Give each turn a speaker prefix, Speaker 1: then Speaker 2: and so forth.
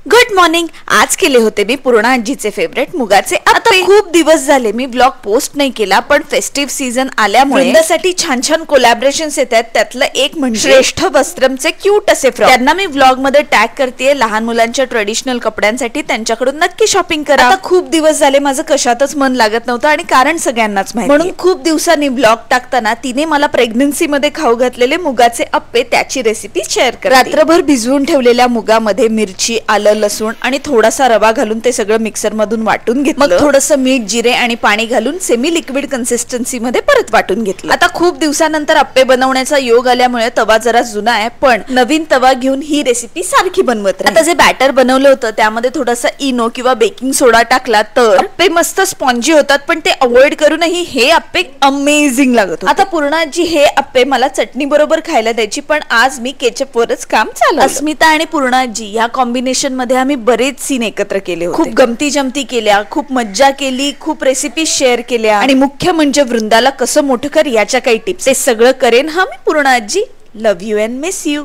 Speaker 1: Good morning. आज केले होते मी पूर्णा आजीचे फेवरेट मुगाचे अप्पे। खूप दिवस झाले मी ब्लॉग पोस्ट नाही केला, पण फेस्टिव्ह सीझन आल्यामुळे वृंदासाठी छान छान कोलॅबरेशन्स येतात। त्यातलं एक म्हणजे श्रेष्ठ वस्त्रमचे क्यूट असे फ्रॉक। त्यांना मी ब्लॉग मध्ये टॅग करतेय। लहान मुलांच्या ट्रेडिशनल कपड्यांसाठी त्यांच्याकडून नक्की शॉपिंग करा। आता खूप दिवस झाले माझं कशातच मन लागत नव्हतं आणि कारण सगळ्यांनाच माहिती, म्हणून खूप दिवसांनी ब्लॉग टाकताना तिने मला प्रेग्नन्सी मध्ये खाऊ घातलेले मुगाचे अप्पे त्याची रेसिपी शेअर कर। रात्रभर भिजवून ठेवलेल्या मुगामध्ये मिरची, आलं, लसूण आणि थोडासा रवा घालून ते सगळं मिक्सर मधून वाटून घेतलं। मग थोडंसं मीठ, जिरे आणि पाणी घालून सेमी लिक्विड कन्सिस्टन्सी मध्ये परत वाटून घेतलं। आता खूप दिवसानंतर अप्पे बनवण्याचा योग आल्यामुळे तवा जरा जुना आहे, पण नवीन तवा घेऊन ही रेसिपी सारखी बनवत राहील। आता जे बॅटर बनवलं होतं त्यामध्ये थोडासा इनो किंवा बेकिंग सोडा टाकला तर अप्पे मस्त स्पॉन्जी होतात, पण ते अवॉइड करूनही हे अप्पे अमेझिंग लागत होते। आता पूर्णा जी हे अप्पे मला चटणी बरोबर खायला द्यायची, पण आज मी केचप वरच काम चालवलं। अस्मिता आणि पूर्णा जी या कॉम्बिनेशन मध्ये आम्ही बरेच सीन एकत्र केले होते। खूप गमती जमती केल्या, खूप मज्जा केली, खूप रेसिपी शेअर केल्या आणि मुख्य म्हणजे वृंदाला कसं मोठं कर याच्या काही टिप्स, हे सगळं करेन हा मी पूर्णा आजी। Love you and miss you.